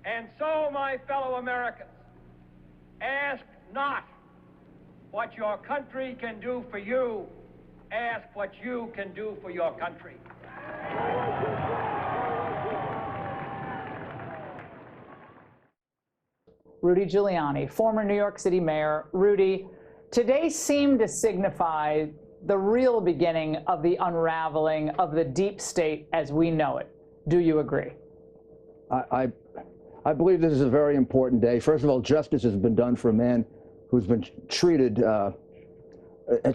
And so, my fellow Americans, ask not what your country can do for you, ask what you can do for your country. Rudy Giuliani, former New York City mayor. Rudy, today seemed to signify the real beginning of the unraveling of the deep state as we know it. Do you agree? I believe this is a very important day. First of all, justice has been done for a man who's been treated a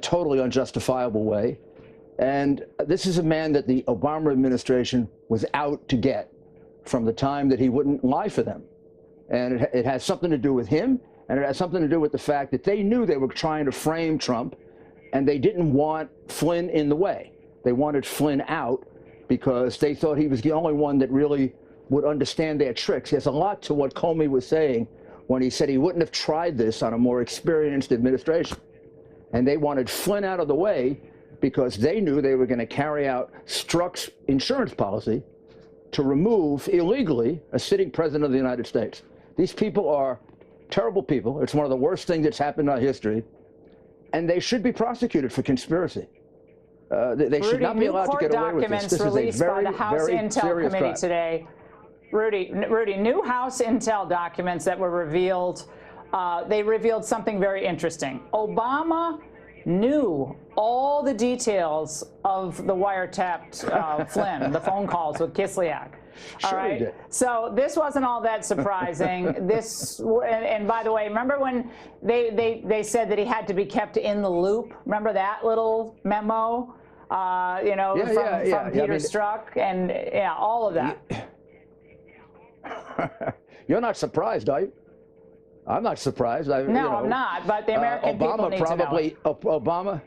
totally unjustifiable way. And this is a man that the Obama administration was out to get from the time that he wouldn't lie for them. And it has something to do with him, and it has something to do with the fact that they knew they were trying to frame Trump, and they didn't want Flynn in the way. They wanted Flynn out because they thought he was the only one that really would understand their tricks. There's a lot to what Comey was saying when he said he wouldn't have tried this on a more experienced administration. And they wanted Flynn out of the way because they knew they were going to carry out Strzok's insurance policy to remove illegally a sitting president of the United States. These people are terrible people. It's one of the worst things that's happened in our history. And they should be prosecuted for conspiracy. They should not be allowed to get away with this. This is a very, by the House very Intel serious Committee crime. today. Rudy, new House Intel documents that were revealed, they revealed something very interesting. Obama knew all the details of the wiretapped Flynn, the phone calls with Kislyak. All Sure right. he did. So this wasn't all that surprising. This, and by the way, remember when they said that he had to be kept in the loop? Remember that little memo? You know, from Peter Strzok, and all of that. You're not surprised, are you? I'm not surprised. No, I'm not. But the American people need to know it. Obama.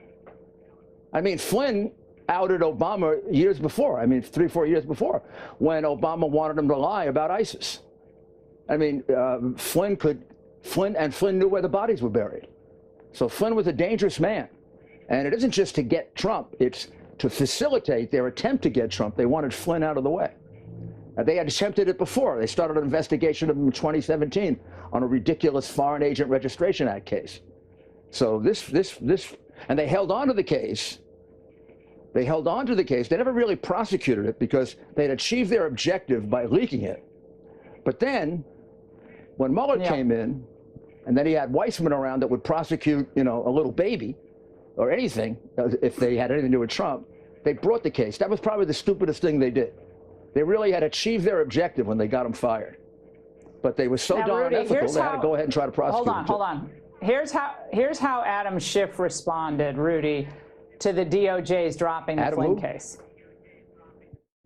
I mean, Flynn outed Obama years before. I mean, 3-4 years before, when Obama wanted him to lie about ISIS. I mean, Flynn knew where the bodies were buried. So Flynn was a dangerous man. And it isn't just to get Trump, it's to facilitate their attempt to get Trump. They wanted Flynn out of the way. They had attempted it before. They started an investigation of him in 2017 on a ridiculous Foreign Agent Registration Act case. So and they held on to the case. They held on to the case. They never really prosecuted it because they'd achieved their objective by leaking it. But then, when Mueller came in, and then he had Weissman around that would prosecute, you know, a little baby or anything if they had anything to do with Trump, they brought the case. That was probably the stupidest thing they did. They really had achieved their objective when they got him fired. But they were so darn unethical, they had to go ahead and try to prosecute him. Hold on. Here's how Adam Schiff responded, Rudy, to the DOJ's dropping the Flynn case.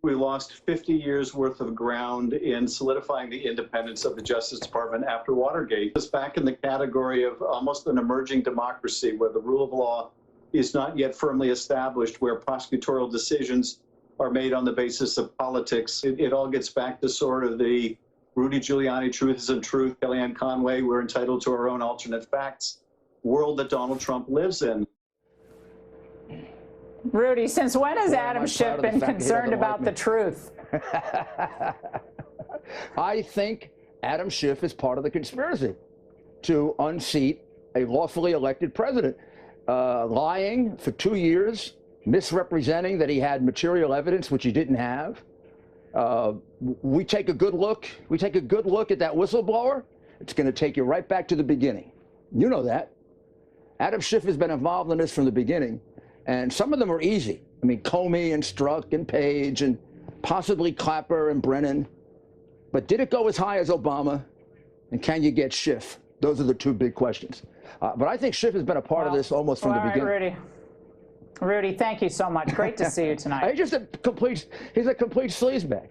We lost 50 years worth of ground in solidifying the independence of the Justice Department after Watergate. It's back in the category of almost an emerging democracy where the rule of law is not yet firmly established, where prosecutorial decisions are made on the basis of politics. It all gets back to sort of the Rudy Giuliani truth isn't truth, Kellyanne Conway, we're entitled to our own alternate facts world that Donald Trump lives in. Rudy, since when has Adam Schiff been concerned about the truth? I think Adam Schiff is part of the conspiracy to unseat a lawfully elected president. Lying for 2 years, misrepresenting that he had material evidence, which he didn't have. We take a good look. We take a good look at that whistleblower. It's going to take you right back to the beginning. You know that. Adam Schiff has been involved in this from the beginning, and some of them are easy. I mean, Comey and Strzok and Page and possibly Clapper and Brennan. But did it go as high as Obama? And can you get Schiff? Those are the two big questions. But I think Schiff has been a part of this almost from the beginning. Rudy, thank you so much. Great to see you tonight. He's a complete sleazebag.